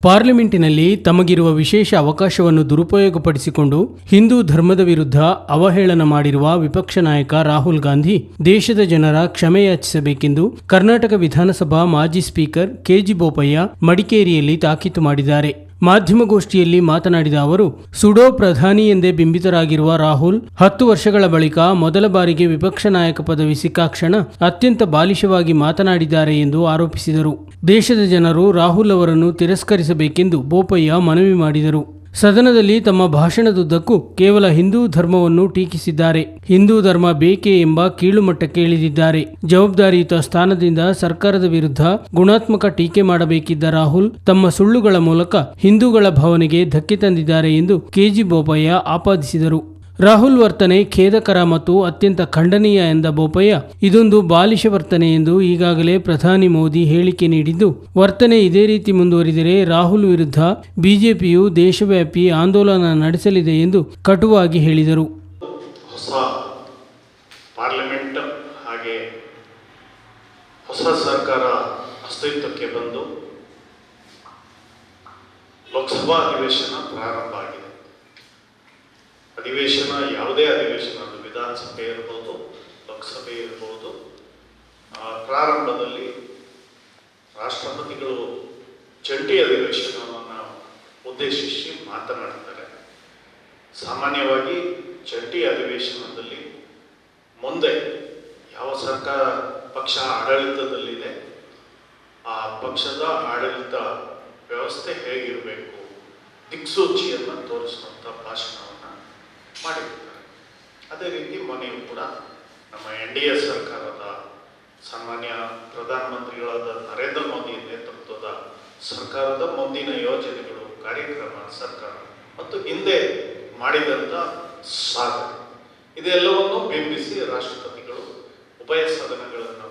ಪಾರ್ಲಿಮೆಂಟಿನಲ್ಲಿ ತಮಗಿರುವ ವಿಶೇಷ ಅವಕಾಶವನ್ನು ದುರುಪಯೋಗಪಡಿಸಿಕೊಂಡು ಹಿಂದೂ ಧರ್ಮದ ವಿರುದ್ಧ ಅವಹೇಳನ ಮಾಡಿರುವ ವಿಪಕ್ಷ ನಾಯಕ ರಾಹುಲ್ ಗಾಂಧಿ ದೇಶದ ಜನರ ಕ್ಷಮೆಯಾಚಿಸಬೇಕೆಂದು ಕರ್ನಾಟಕ ವಿಧಾನಸಭಾ ಮಾಜಿ ಸ್ಪೀಕರ್ ಕೆಜಿ ಬೋಪಯ್ಯ ಮಡಿಕೇರಿಯಲ್ಲಿ ತಾಕೀತು ಮಾಡಿದ್ದಾರೆ. ಮಾಧ್ಯಮಗೋಷ್ಠಿಯಲ್ಲಿ ಮಾತನಾಡಿದ ಅವರು, ಸುಡೋ ಪ್ರಧಾನಿ ಎಂದೇ ಬಿಂಬಿತರಾಗಿರುವ ರಾಹುಲ್ 10 ವರ್ಷಗಳ ಬಳಿಕ ಮೊದಲ ಬಾರಿಗೆ ವಿಪಕ್ಷ ನಾಯಕ ಪದವಿ ಸಿಕ್ಕಾಕ್ಷಣ ಅತ್ಯಂತ ಬಾಲಿಶವಾಗಿ ಮಾತನಾಡಿದ್ದಾರೆ ಎಂದು ಆರೋಪಿಸಿದರು. ದೇಶದ ಜನರು ರಾಹುಲ್ ಅವರನ್ನು ತಿರಸ್ಕರಿಸಬೇಕೆಂದು ಬೋಪಯ್ಯ ಮನವಿ ಮಾಡಿದರು. ಸದನದಲ್ಲಿ ತಮ್ಮ ಭಾಷಣದುದ್ದಕ್ಕೂ ಕೇವಲ ಹಿಂದೂ ಧರ್ಮವನ್ನು ಟೀಕಿಸಿದ್ದಾರೆ. ಹಿಂದೂ ಧರ್ಮ ಬೇಕೇ ಎಂಬ ಕೀಳುಮಟ್ಟಕ್ಕೆ ಇಳಿದಿದ್ದಾರೆ. ಜವಾಬ್ದಾರಿಯುತ ಸ್ಥಾನದಿಂದ ಸರ್ಕಾರದ ವಿರುದ್ಧ ಗುಣಾತ್ಮಕ ಟೀಕೆ ಮಾಡಬೇಕಿದ್ದ ರಾಹುಲ್ ತಮ್ಮ ಸುಳ್ಳುಗಳ ಮೂಲಕ ಹಿಂದೂಗಳ ಭಾವನೆಗೆ ಧಕ್ಕೆ ತಂದಿದ್ದಾರೆ ಎಂದು ಕೆಜಿ ಬೋಪಯ್ಯ ಆಪಾದಿಸಿದರು. ರಾಹುಲ್ ವರ್ತನೆ ಖೇದಕರ ಮತ್ತು ಅತ್ಯಂತ ಖಂಡನೀಯ ಎಂದ ಬೋಪಯ್ಯ, ಇದೊಂದು ಬಾಲಿಶ ವರ್ತನೆ ಎಂದು ಈಗಾಗಲೇ ಪ್ರಧಾನಿ ಮೋದಿ ಹೇಳಿಕೆ ನೀಡಿದ್ದು, ವರ್ತನೆ ಇದೇ ರೀತಿ ಮುಂದುವರಿದರೆ ರಾಹುಲ್ ವಿರುದ್ಧ ಬಿಜೆಪಿಯು ದೇಶವ್ಯಾಪಿ ಆಂದೋಲನ ನಡೆಸಲಿದೆ ಎಂದು ಕಟುವಾಗಿ ಹೇಳಿದರು. ಹೊಸ ಪಾರ್ಲಿಮೆಂಟ್ ಹಾಗೆ ಹೊಸ ಸರ್ಕಾರ ಅಸ್ತಿತ್ವಕ್ಕೆ ಬಂದು ಲೋಕಸಭಾ ಅಧಿವೇಶನ ಪ್ರಾರಂಭ ಆಗಿದೆ. ಅಧಿವೇಶನ ಯಾವುದೇ ಅಧಿವೇಶನ, ಅದು ವಿಧಾನಸಭೆ ಇರ್ಬೋದು, ಲೋಕಸಭೆ ಇರ್ಬೋದು, ಪ್ರಾರಂಭದಲ್ಲಿ ರಾಷ್ಟ್ರಪತಿಗಳು ಜಂಟಿ ಅಧಿವೇಶನವನ್ನು ಉದ್ದೇಶಿಸಿ ಮಾತನಾಡ್ತಾರೆ. ಸಾಮಾನ್ಯವಾಗಿ ಜಂಟಿ ಅಧಿವೇಶನದಲ್ಲಿ ಮುಂದೆ ಯಾವ ಸರ್ಕಾರ ಪಕ್ಷ ಆಡಳಿತದಲ್ಲಿದೆ ಆ ಪಕ್ಷದ ಆಡಳಿತ ವ್ಯವಸ್ಥೆ ಹೇಗಿರಬೇಕು, ದಿಕ್ಸೂಚಿಯನ್ನು ತೋರಿಸುವಂಥ ಭಾಷಣವನ್ನು ಮಾಡಿರ್ತಾರೆ. ಅದೇ ರೀತಿ ಮೊನ್ನೆಯೂ ಕೂಡ ನಮ್ಮ NDA ಸರ್ಕಾರದ ಸಾಮಾನ್ಯ ಪ್ರಧಾನಮಂತ್ರಿಗಳಾದ ನರೇಂದ್ರ ಮೋದಿ ನೇತೃತ್ವದ ಸರ್ಕಾರದ ಮುಂದಿನ ಯೋಜನೆಗಳು, ಕಾರ್ಯಕ್ರಮ, ಸರ್ಕಾರ ಮತ್ತು ಹಿಂದೆ ಮಾಡಿದಂಥ ಸಾಧನೆ ಇದೆಲ್ಲವನ್ನು ಬಿಂಬಿಸಿ ರಾಷ್ಟ್ರಪತಿಗಳು ಉಭಯ ಸದನಗಳನ್ನು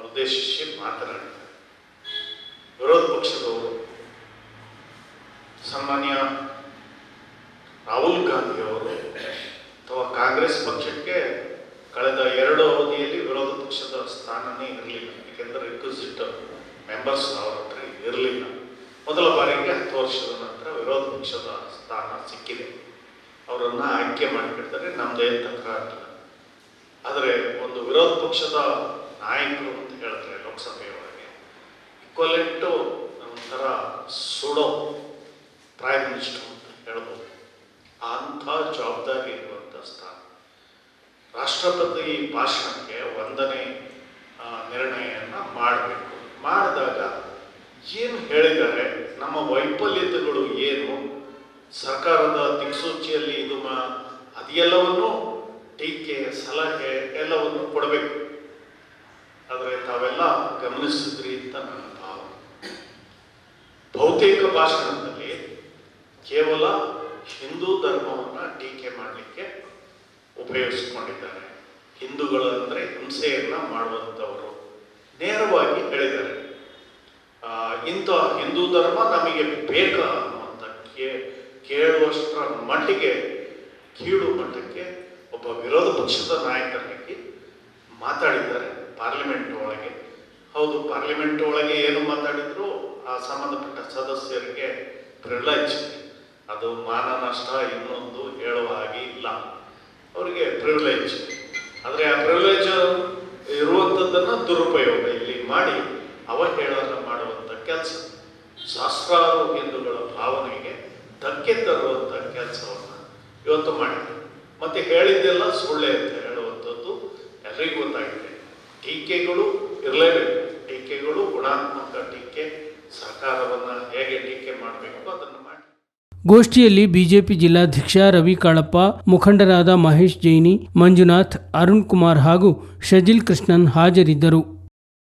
ಉದ್ದೇಶಿಸಿ ಮಾತನಾಡಿದ್ದಾರೆ. ವಿರೋಧ ಪಕ್ಷದವರು ಸಾಮಾನ್ಯ ರಾಹುಲ್ ಗಾಂಧಿ ಅವರು ಅಥವಾ ಕಾಂಗ್ರೆಸ್ ಪಕ್ಷಕ್ಕೆ ಕಳೆದ 2 ಅವಧಿಯಲ್ಲಿ ವಿರೋಧ ಪಕ್ಷದ ಸ್ಥಾನನೇ ಇರಲಿಲ್ಲ. ಏಕೆಂದರೆ ರಿಕ್ವಿಸಿಟ್ ಮೆಂಬರ್ಸ್ ಅವರ ಹತ್ರ ಇರಲಿಲ್ಲ. ಮೊದಲ ಬಾರಿಗೆ 10 ವರ್ಷದ ನಂತರ ವಿರೋಧ ಪಕ್ಷದ ಸ್ಥಾನ ಸಿಕ್ಕಿದೆ. ಅವರನ್ನು ಆಯ್ಕೆ ಮಾಡಿಬಿಡ್ತಾರೆ, ನಮ್ಮದೇ ತಕರಾರಿಲ್ಲ. ಆದರೆ ಒಂದು ವಿರೋಧ ಪಕ್ಷದ ನಾಯಕರು ಅಂತ ಹೇಳಿದ್ರೆ ಲೋಕಸಭೆಯೊಳಗೆ ಈಕ್ವಲೆಂಟು ಒಂಥರ ಸುಡೋ ಪ್ರೈಮ್ ಮಿನಿಸ್ಟರ್ ಅಂತ ಹೇಳ್ಬೋದು. ಅಂಥ ಜವಾಬ್ದಾರಿ ಇರುವಂಥ ಸ್ಥಾನ. ರಾಷ್ಟ್ರಪತಿ ಭಾಷಣಕ್ಕೆ ವಂದನೆ ನಿರ್ಣಯವನ್ನು ಮಾಡಬೇಕು. ಮಾಡಿದಾಗ ಏನು ಹೇಳಿದ್ದಾರೆ, ನಮ್ಮ ವೈಫಲ್ಯತೆಗಳು ಏನು, ಸರ್ಕಾರದ ದಿಕ್ಸೂಚಿಯಲ್ಲಿ ಇದು ಅದೆಲ್ಲವನ್ನು ಟೀಕೆ, ಸಲಹೆ ಎಲ್ಲವನ್ನು ಕೊಡಬೇಕು. ಆದರೆ ತಾವೆಲ್ಲ ಗಮನಿಸಿದ್ರಿ ಅಂತ ನನ್ನ ಭಾವನೆ. ಬಹುತೇಕ ಭಾಷಣದಲ್ಲಿ ಕೇವಲ ಹಿಂದೂ ಧರ್ಮವನ್ನು ಟೀಕೆ ಮಾಡಲಿಕ್ಕೆ ಉಪಯೋಗಿಸ್ಕೊಂಡಿದ್ದಾರೆ. ಹಿಂದೂಗಳು ಅಂದರೆ ಹಿಂಸೆಯನ್ನು ಮಾಡುವಂಥವರು ನೇರವಾಗಿ ಹೇಳಿದ್ದಾರೆ. ಇಂಥ ಹಿಂದೂ ಧರ್ಮ ನಮಗೆ ಬೇಕಾ ಅನ್ನುವಂಥ ಕೇಳುವಷ್ಟರ ಮಟ್ಟಿಗೆ, ಕೀಳು ಮಟ್ಟಕ್ಕೆ ಒಬ್ಬ ವಿರೋಧ ಪಕ್ಷದ ನಾಯಕರಾಗಿ ಮಾತಾಡಿದ್ದಾರೆ ಪಾರ್ಲಿಮೆಂಟ್ ಒಳಗೆ. ಹೌದು, ಪಾರ್ಲಿಮೆಂಟ್ ಒಳಗೆ ಏನು ಮಾತಾಡಿದ್ರು ಆ ಸಂಬಂಧಪಟ್ಟ ಸದಸ್ಯರಿಗೆ ಪ್ರಿವಿಲೇಜ್, ಅದು ಮಾನ ನಷ್ಟ ಇನ್ನೊಂದು ಹೇಳುವ ಹಾಗೆ ಇಲ್ಲ, ಅವರಿಗೆ ಪ್ರಿವಿಲೇಜ್. ಆದರೆ ಆ ಪ್ರಿವಿಲೇಜ್ ಇರುವಂಥದ್ದನ್ನು ದುರುಪಯೋಗ ಇಲ್ಲಿ ಮಾಡಿ ಅವಹೇಳನ ಮಾಡುವಂಥ ಕೆಲಸ, ಸಹಸ್ರಾರು ಹಿಂದೂಗಳ ಭಾವನೆಗೆ ಧಕ್ಕೆ ತರುವಂಥ ಕೆಲಸವನ್ನು ಇವತ್ತು ಮಾಡಿದ್ದಾರೆ. ಮತ್ತು ಹೇಳಿದ್ದೆಲ್ಲ ಸುಳ್ಳೆ ಅಂತ ಹೇಳುವಂಥದ್ದು ಎಲ್ಲರಿಗೂ ಗೊತ್ತಾಗಿದೆ. ಟೀಕೆಗಳು ಇರಲೇಬೇಕು. ಟೀಕೆಗಳು ಗುಣಾತ್ಮಕ ಟೀಕೆ, ಸರ್ಕಾರವನ್ನು ಹೇಗೆ ಟೀಕೆ ಮಾಡಬೇಕು ಅದನ್ನು ಮಾಡಿ. ಗೋಷ್ಠಿಯಲ್ಲಿ ಬಿಜೆಪಿ ಜಿಲ್ಲಾಧ್ಯಕ್ಷ ರವಿ ಕಾಳಪ್ಪ, ಮುಖಂಡರಾದ ಮಹೇಶ್ ಜೈನಿ, ಮಂಜುನಾಥ್, ಅರುಣ್ ಕುಮಾರ್ ಹಾಗೂ ಶಜಿಲ್ ಕೃಷ್ಣನ್ ಹಾಜರಿದ್ದರು.